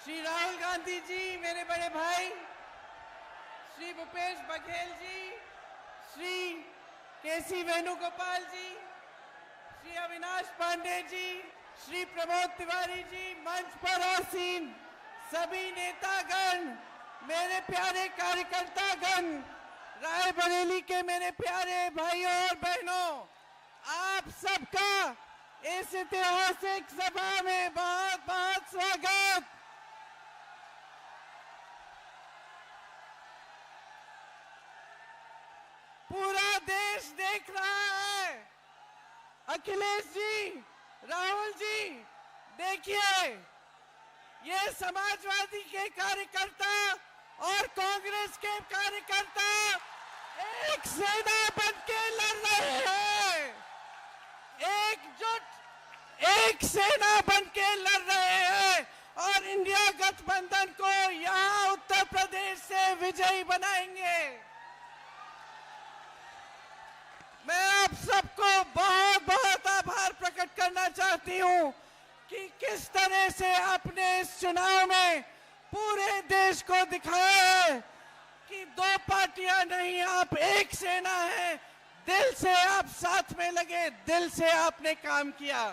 श्री राहुल गांधी जी, मेरे बड़े भाई, श्री भूपेश बघेल जी, श्री केसी वेणुगोपाल जी, श्री अविनाश पांडे जी, श्री प्रमोद तिवारी जी, मंच पर आसीन सभी नेतागण, मेरे प्यारे कार्यकर्तागण, रायबरेली के मेरे प्यारे भाइयों और बहनों, आप सबका इस ऐतिहासिक सभा में बहुत बहुत स्वागत। पूरा देश देख रहा है। अखिलेश जी, राहुल जी, देखिए, ये समाजवादी के कार्यकर्ता और कांग्रेस के कार्यकर्ता एक सेना बनके लड़ रहे हैं, एकजुट एक सेना बनके लड़ रहे हैं और इंडिया गठबंधन को यहाँ उत्तर प्रदेश से विजयी बनाएंगे। मैं आप सबको बहुत बहुत आभार प्रकट करना चाहती हूँ कि किस तरह से आपने इस चुनाव में पूरे देश को दिखाया है कि दो पार्टियां नहीं, आप एक सेना है। दिल से आप साथ में लगे, दिल से आपने काम किया।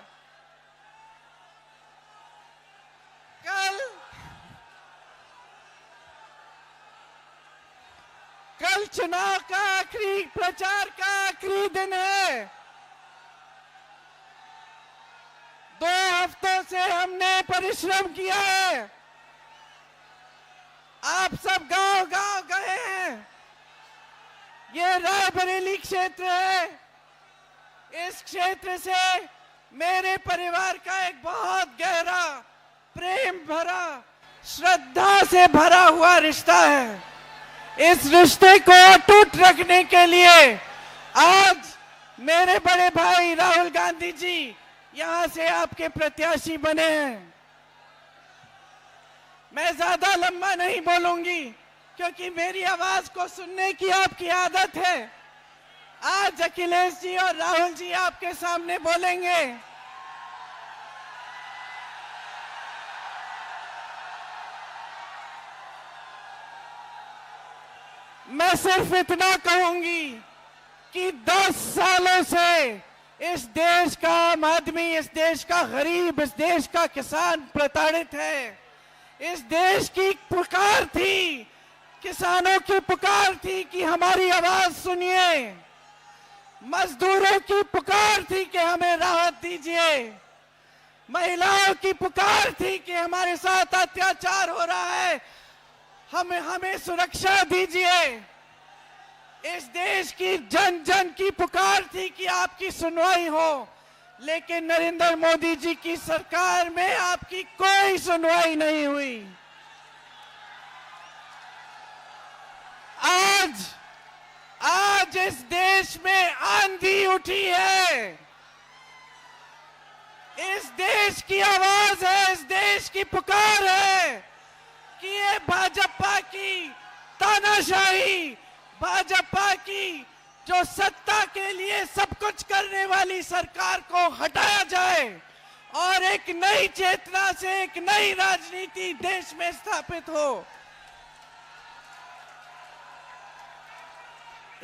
कल चुनाव का आखिरी प्रचार का आखिरी दिन है। 2 हफ्तों से हमने परिश्रम किया है। आप सब गांव-गांव गए हैं। ये रायबरेली क्षेत्र है। इस क्षेत्र से मेरे परिवार का एक बहुत गहरा, प्रेम भरा, श्रद्धा से भरा हुआ रिश्ता है। इस रिश्ते को अटूट रखने के लिए आज मेरे बड़े भाई राहुल गांधी जी यहां से आपके प्रत्याशी बने हैं। मैं ज्यादा लंबा नहीं बोलूंगी क्योंकि मेरी आवाज को सुनने की आपकी आदत है। आज अखिलेश जी और राहुल जी आपके सामने बोलेंगे। मैं सिर्फ इतना कहूंगी कि 10 सालों से इस देश का आम आदमी, इस देश का गरीब, इस देश का किसान प्रताड़ित है। इस देश की पुकार थी, किसानों की पुकार थी कि हमारी आवाज सुनिए। मजदूरों की पुकार थी कि हमें राहत दीजिए। महिलाओं की पुकार थी कि हमारे साथ अत्याचार हो रहा है, हमें सुरक्षा दीजिए। इस देश की जन जन की पुकार थी कि आपकी सुनवाई हो, लेकिन नरेंद्र मोदी जी की सरकार में आपकी कोई सुनवाई नहीं हुई। आज इस देश में आंधी उठी है। इस देश की आवाज है, इस देश की पुकार है कि ये भाजपा की तानाशाही, भाजपा की जो सत्ता के लिए सब कुछ करने वाली सरकार को हटाया जाए और एक नई चेतना से एक नई राजनीति देश में स्थापित हो।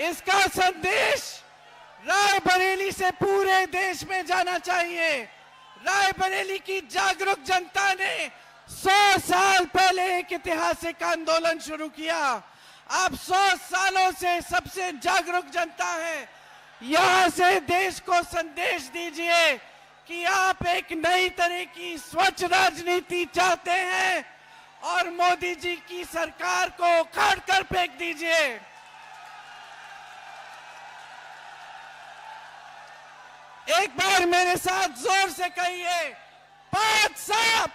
इसका संदेश रायबरेली से पूरे देश में जाना चाहिए। रायबरेली की जागरूक जनता ने 100 साल पहले एक ऐतिहासिक आंदोलन शुरू किया। आप 100 सालों से सबसे जागरूक जनता है। यहां से देश को संदेश दीजिए कि आप एक नई तरह की स्वच्छ राजनीति चाहते हैं और मोदी जी की सरकार को उखाड़ कर फेंक दीजिए। एक बार मेरे साथ जोर से कहिए, 5 लाख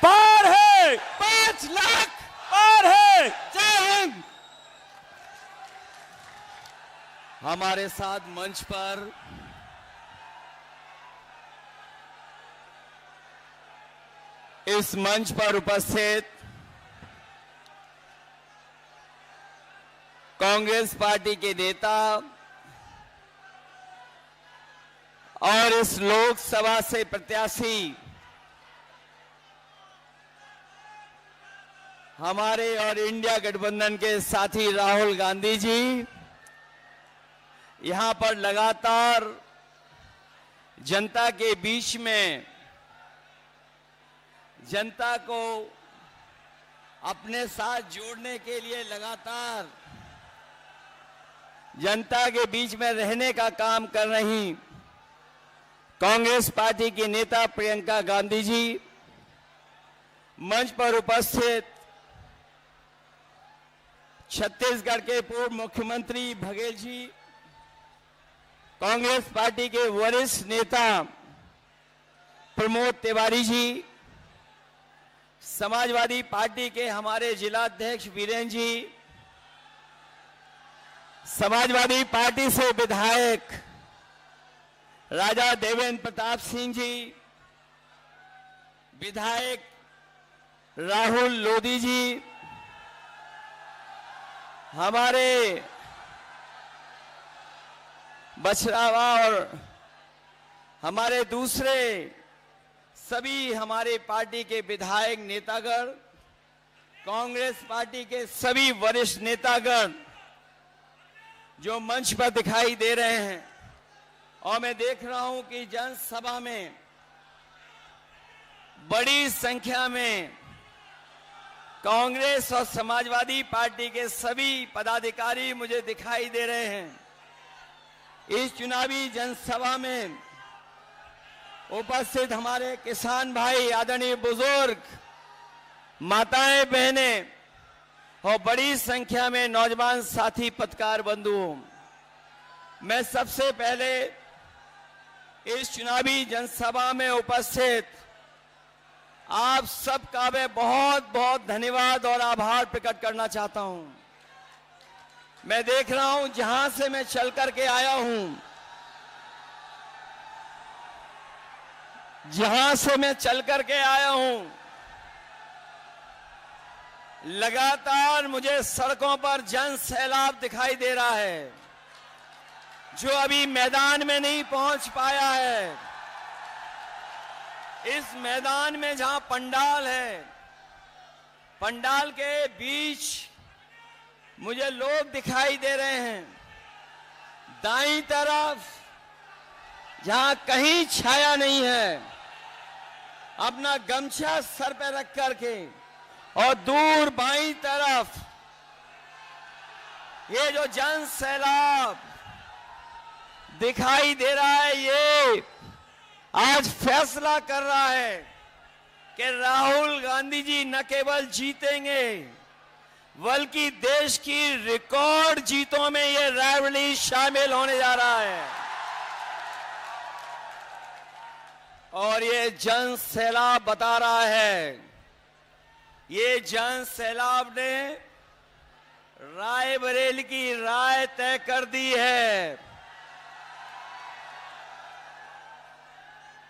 पार है, 5 लाख पार है। जय हिंद। हमारे साथ मंच पर इस मंच पर उपस्थित कांग्रेस पार्टी के नेता और इस लोकसभा से प्रत्याशी हमारे और इंडिया गठबंधन के साथी राहुल गांधी जी यहां पर लगातार जनता के बीच में जनता को अपने साथ जोड़ने के लिए लगातार जनता के बीच में रहने का काम कर रही कांग्रेस पार्टी की नेता प्रियंका गांधी जी, मंच पर उपस्थित छत्तीसगढ़ के पूर्व मुख्यमंत्री बघेल जी, कांग्रेस पार्टी के वरिष्ठ नेता प्रमोद तिवारी जी, समाजवादी पार्टी के हमारे जिलाध्यक्ष वीरेंद्र जी, समाजवादी पार्टी से विधायक राजा देवेंद्र प्रताप सिंह जी, विधायक राहुल लोधी जी, हमारे बछरावा और हमारे दूसरे सभी हमारे पार्टी के विधायक नेतागण, कांग्रेस पार्टी के सभी वरिष्ठ नेतागण जो मंच पर दिखाई दे रहे हैं, और मैं देख रहा हूं कि जनसभा में बड़ी संख्या में कांग्रेस और समाजवादी पार्टी के सभी पदाधिकारी मुझे दिखाई दे रहे हैं। इस चुनावी जनसभा में उपस्थित हमारे किसान भाई, आदरणीय बुजुर्ग, माताएं, बहनें और बड़ी संख्या में नौजवान साथी पत्रकार बंधुओं, मैं सबसे पहले इस चुनावी जनसभा में उपस्थित आप सबका मैं बहुत बहुत धन्यवाद और आभार प्रकट करना चाहता हूं। मैं देख रहा हूं जहां से मैं चल करके आया हूं, जहां से मैं चल करके आया हूं, लगातार मुझे सड़कों पर जन सैलाब दिखाई दे रहा है जो अभी मैदान में नहीं पहुंच पाया है। इस मैदान में जहां पंडाल है, पंडाल के बीच मुझे लोग दिखाई दे रहे हैं। दाईं तरफ जहां कहीं छाया नहीं है, अपना गमछा सर पे रख करके, और दूर बाईं तरफ ये जो जन सैलाब दिखाई दे रहा है, ये आज फैसला कर रहा है कि राहुल गांधी जी न केवल जीतेंगे बल्कि देश की रिकॉर्ड जीतों में ये रायबरेली शामिल होने जा रहा है। और ये जन सैलाब बता रहा है, ये जन सैलाब ने रायबरेली की राय तय कर दी है।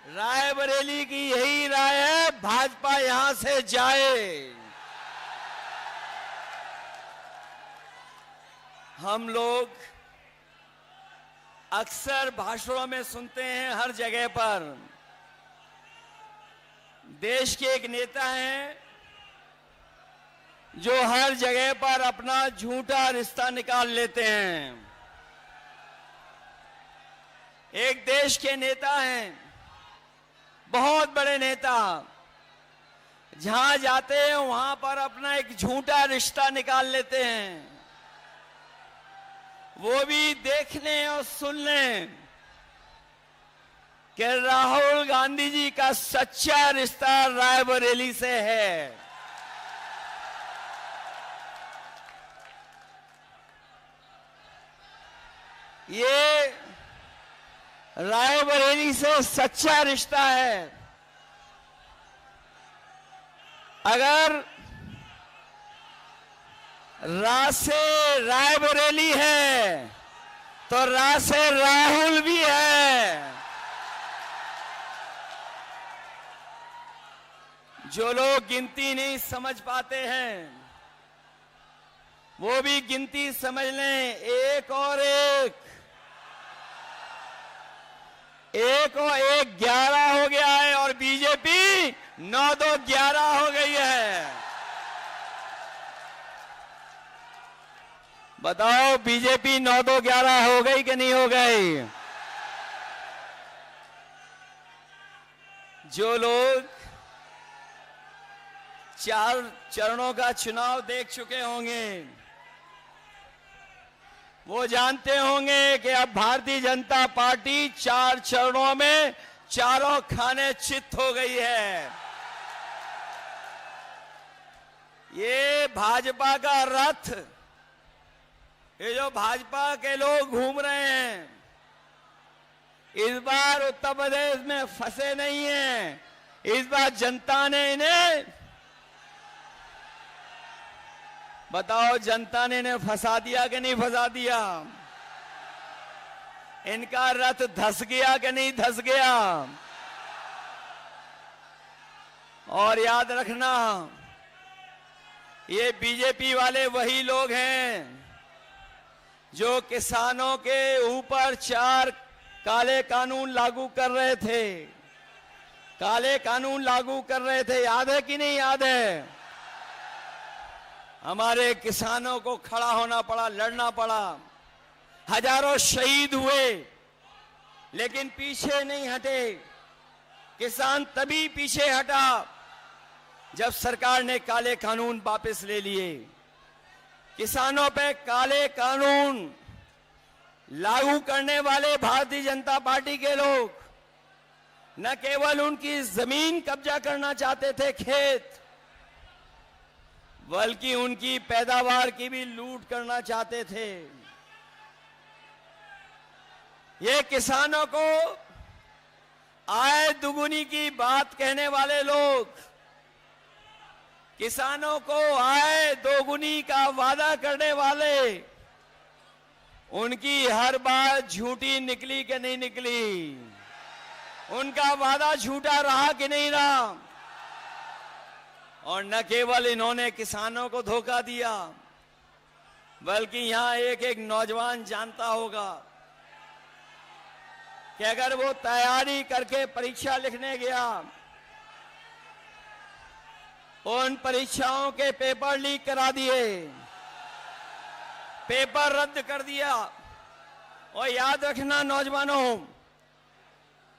रायबरेली की यही राय है, भाजपा यहां से जाए। हम लोग अक्सर भाषणों में सुनते हैं, हर जगह पर देश के एक नेता हैं जो हर जगह पर अपना झूठा रिश्ता निकाल लेते हैं। एक देश के नेता हैं, बहुत बड़े नेता, जहां जाते हैं वहां पर अपना एक झूठा रिश्ता निकाल लेते हैं, वो भी देखने और सुनने कि राहुल गांधी जी का सच्चा रिश्ता रायबरेली से है। ये रायबरेली से सच्चा रिश्ता है। अगर रा से रायबरेली है तो रा से राहुल भी है। जो लोग गिनती नहीं समझ पाते हैं वो भी गिनती समझ लें, एक और एक। 1 और 1 11 हो गया है और बीजेपी 9-2 11 हो गई है। बताओ बीजेपी 9-2 11 हो गई कि नहीं हो गई? जो लोग 4 चरणों का चुनाव देख चुके होंगे वो जानते होंगे कि अब भारतीय जनता पार्टी 4 चरणों में चारों खाने चित हो गई है। ये भाजपा का रथ, ये जो भाजपा के लोग घूम रहे हैं, इस बार उत्तर प्रदेश में फंसे नहीं हैं। इस बार जनता ने इन्हें, बताओ जनता ने इन्हें फंसा दिया कि नहीं फंसा दिया? इनका रथ धस गया कि नहीं धस गया? और याद रखना, ये बीजेपी वाले वही लोग हैं जो किसानों के ऊपर 4 काले कानून लागू कर रहे थे। काले कानून लागू कर रहे थे, याद है कि नहीं याद है? हमारे किसानों को खड़ा होना पड़ा, लड़ना पड़ा, हजारों शहीद हुए, लेकिन पीछे नहीं हटे। किसान तभी पीछे हटा जब सरकार ने काले कानून वापस ले लिए। किसानों पे काले कानून लागू करने वाले भारतीय जनता पार्टी के लोग न केवल उनकी जमीन कब्जा करना चाहते थे, खेत, बल्कि उनकी पैदावार की भी लूट करना चाहते थे। ये किसानों को आय दुगुनी की बात कहने वाले लोग, किसानों को आय दोगुनी का वादा करने वाले, उनकी हर बात झूठी निकली कि नहीं निकली? उनका वादा झूठा रहा कि नहीं रहा? और न केवल इन्होंने किसानों को धोखा दिया, बल्कि यहां एक नौजवान जानता होगा कि अगर वो तैयारी करके परीक्षा लिखने गया, उन परीक्षाओं के पेपर लीक करा दिए, पेपर रद्द कर दिया। और याद रखना नौजवानों,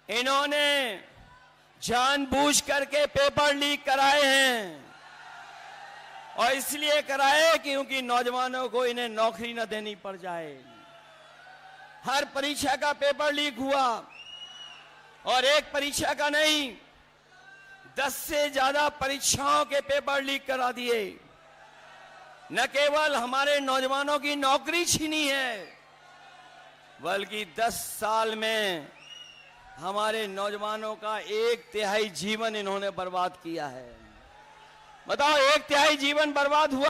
इन्होंने जानबूझ करके पेपर लीक कराए हैं, और इसलिए कराए क्योंकि नौजवानों को इन्हें नौकरी न देनी पड़ जाए। हर परीक्षा का पेपर लीक हुआ, और एक परीक्षा का नहीं, 10 से ज्यादा परीक्षाओं के पेपर लीक करा दिए। न केवल हमारे नौजवानों की नौकरी छीनी है, बल्कि 10 साल में हमारे नौजवानों का 1/3 जीवन इन्होंने बर्बाद किया है। बताओ 1/3 जीवन बर्बाद हुआ।